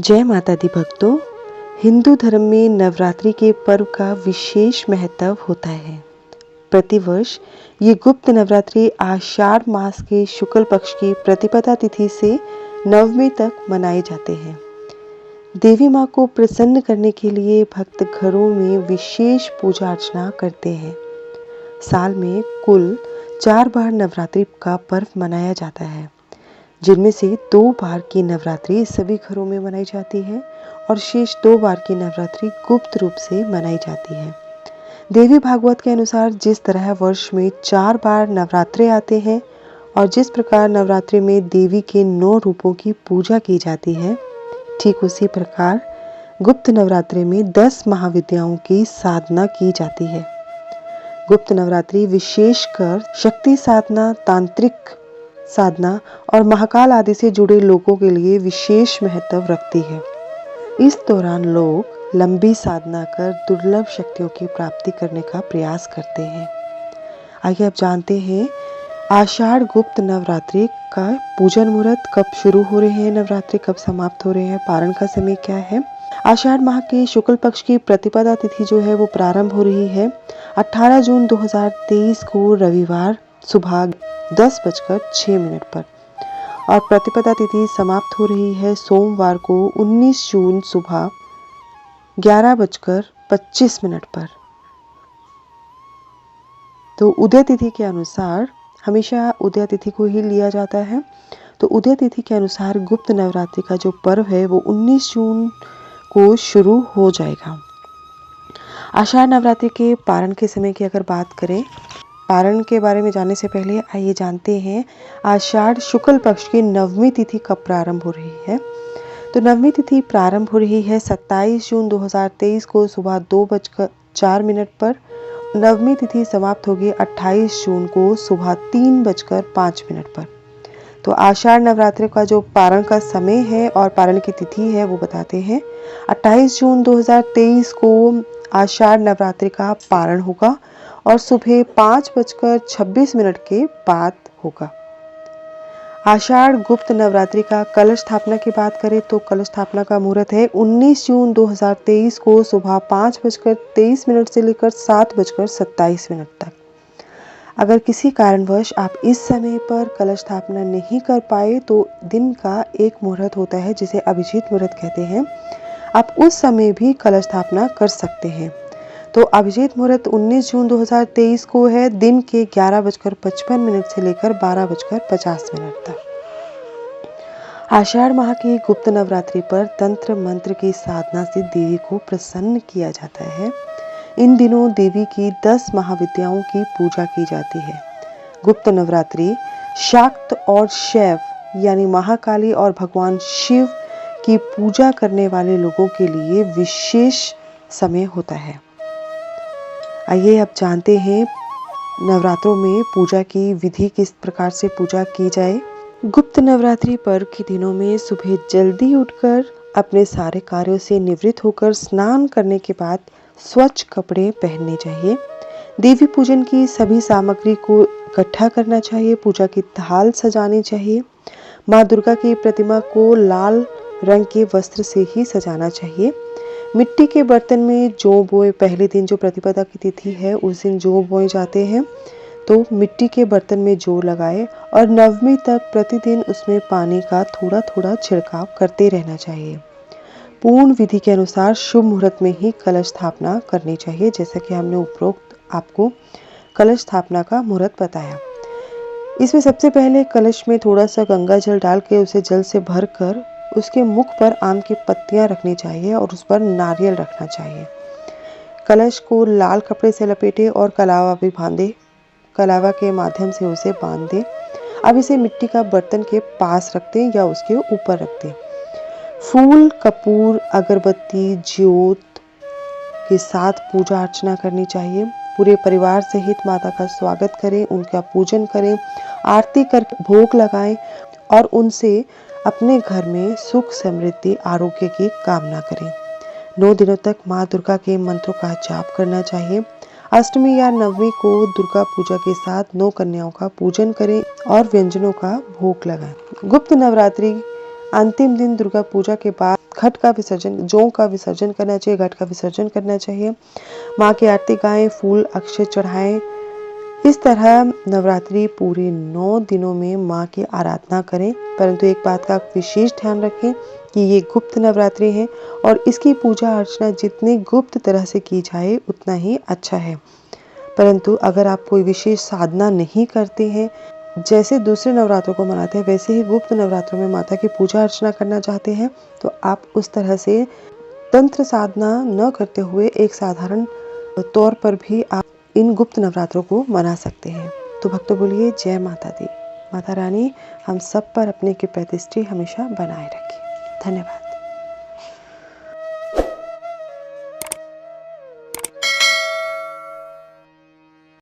जय माता दी भक्तों। हिंदू धर्म में नवरात्रि के पर्व का विशेष महत्व होता है। प्रतिवर्ष ये गुप्त नवरात्रि आषाढ़ मास के शुक्ल पक्ष की प्रतिपदा तिथि से नवमी तक मनाए जाते हैं। देवी माँ को प्रसन्न करने के लिए भक्त घरों में विशेष पूजा अर्चना करते हैं। साल में कुल 4 बार नवरात्रि का पर्व मनाया जाता है, जिनमें से 2 बार की नवरात्रि सभी घरों में मनाई जाती है और शेष 2 बार की नवरात्रि गुप्त रूप से मनाई जाती है। देवी भागवत के अनुसार जिस तरह वर्ष में 4 बार नवरात्रे आते हैं और जिस प्रकार नवरात्रि में देवी के 9 रूपों की पूजा की जाती है, ठीक उसी प्रकार गुप्त नवरात्रि में 10 महाविद्याओं की साधना की जाती है। गुप्त नवरात्रि विशेषकर शक्ति साधना, तांत्रिक साधना और महाकाल आदि से जुड़े लोगों के लिए विशेष महत्व रखती है। इस दौरान लोग लंबी साधना कर दुर्लभ शक्तियों की प्राप्ति करने का प्रयास करते हैं। आइए अब जानते हैं आषाढ़ गुप्त नवरात्रि का पूजन मुहूर्त कब शुरू हो रहे हैं, नवरात्रि कब समाप्त हो रहे हैं, पारण का समय क्या है। आषाढ़ माह के शुक्ल पक्ष की प्रतिपदा तिथि जो है वो प्रारंभ हो रही है 18 जून 2023 को रविवार सुबह 10:06 पर और प्रतिपदा तिथि समाप्त हो रही है सोमवार को 19 जून सुबह 11:25 पर। तो उदय तिथि के अनुसार हमेशा उदय तिथि को ही लिया जाता है। तो उदय तिथि के अनुसार गुप्त नवरात्रि का जो पर्व है वो 19 जून को शुरू हो जाएगा। आषाढ़ नवरात्रि के पारण के समय की अगर बात करें, पारण के बारे में जानने से पहले आइए जानते हैं आषाढ़ शुक्ल पक्ष की नवमी तिथि कब प्रारंभ हो रही है। तो नवमी तिथि प्रारंभ हो रही है 27 जून 2023 को सुबह 2:04 पर। नवमी तिथि समाप्त होगी 28 जून को सुबह 3:05 पर। तो आषाढ़ नवरात्रि का जो पारण का समय है और पारण की तिथि है वो बताते हैं। 28 जून 2023 को आषाढ़ नवरात्रि का पारण होगा और सुबह 5:26 के बाद होगा। आषाढ़ गुप्त नवरात्रि का कलश स्थापना की बात करें तो कलश स्थापना का मुहूर्त है 19 जून 2023 को सुबह 5:23 से लेकर 7:27 तक। अगर किसी कारणवश आप इस समय पर कलश स्थापना नहीं कर पाए तो दिन का एक मुहूर्त होता है जिसे अभिजीत मुहूर्त कहते हैं, आप उस समय भी कलश स्थापना कर सकते हैं। तो अभिजीत मुहूर्त 19 जून 2023 को है दिन के 11:55 से लेकर 12:50 तक। आषाढ़ माह की गुप्त नवरात्रि पर तंत्र मंत्र की साधना से देवी को प्रसन्न किया जाता है। इन दिनों देवी की 10 महाविद्याओं की पूजा की जाती है। गुप्त नवरात्रि शाक्त और शैव यानी महाकाली और भगवान शिव की पूजा करने वाले लोगों के लिए विशेष समय होता है। आइए अब जानते हैं नवरात्रों में पूजा की विधि, किस प्रकार से पूजा की जाए। गुप्त नवरात्रि पर्व के दिनों में सुबह जल्दी उठकर अपने सारे कार्यों से निवृत्त होकर स्नान करने के बाद स्वच्छ कपड़े पहनने चाहिए। देवी पूजन की सभी सामग्री को इकट्ठा करना चाहिए। पूजा की थाल सजानी चाहिए। माँ दुर्गा की प्रतिमा को लाल रंग के वस्त्र से ही सजाना चाहिए। मिट्टी के बर्तन में जौ बोए, पहले दिन जो प्रतिपदा की तिथि है उस दिन जौ बोए जाते हैं, तो मिट्टी के बर्तन में जौ लगाए और नवमी तक प्रतिदिन उसमें पानी का थोड़ा थोड़ा छिड़काव करते रहना चाहिए। पूर्ण विधि के अनुसार शुभ मुहूर्त में ही कलश स्थापना करनी चाहिए, जैसा कि हमने उपरोक्त आपको कलश स्थापना का मुहूर्त बताया। इसमें सबसे पहले कलश में थोड़ा सा गंगा जल डाल के उसे जल से भर कर उसके मुख पर आम की पत्तियां रखनी चाहिए और उस पर नारियल रखना चाहिए। कलश को लाल कपड़े से लपेटे और कलावा भी बांधे, कलावा के माध्यम से उसे बांध दें। अब इसे मिट्टी का बर्तन के पास रख दें या उसके ऊपर रख दें। फूल, कपूर, अगरबत्ती, ज्योत के साथ पूजा अर्चना करनी चाहिए। पूरे परिवार सहित माता का स्वागत करें, उनका पूजन करें, आरती कर भोग लगाएं और उनसे अपने घर में सुख, समृद्धि, आरोग्य की कामना करें। 9 दिनों तक माँ दुर्गा के मंत्रों का जाप करना चाहिए। अष्टमी या नवमी को दुर्गा पूजा के साथ 9 कन्याओं का पूजन करें और व्यंजनों का भोग लगाएं। गुप्त नवरात्रि अंतिम दिन दुर्गा पूजा के बाद घट का विसर्जन, जौ का विसर्जन करना चाहिए, घट का विसर्जन करना चाहिए। माँ की आरती गाएं, फूल अक्षय चढ़ाएं। इस तरह नवरात्रि पूरे 9 दिनों में माँ की आराधना करें। परंतु एक बात का विशेष ध्यान रखें कि ये गुप्त नवरात्रि है और इसकी पूजा अर्चना जितनी गुप्त तरह से की जाए उतना ही अच्छा है। परंतु अगर आप कोई विशेष साधना नहीं करते हैं, जैसे दूसरे नवरात्रों को मनाते हैं वैसे ही गुप्त नवरात्रों में माता की पूजा अर्चना करना चाहते हैं, तो आप उस तरह से तंत्र साधना न करते हुए एक साधारण तौर पर भी आप इन गुप्त नवरात्रों को मना सकते हैं। तो भक्तों बोलिए जय माता दी। माता रानी हम सब पर अपनी कृपा दृष्टि हमेशा बनाए रखे। धन्यवाद।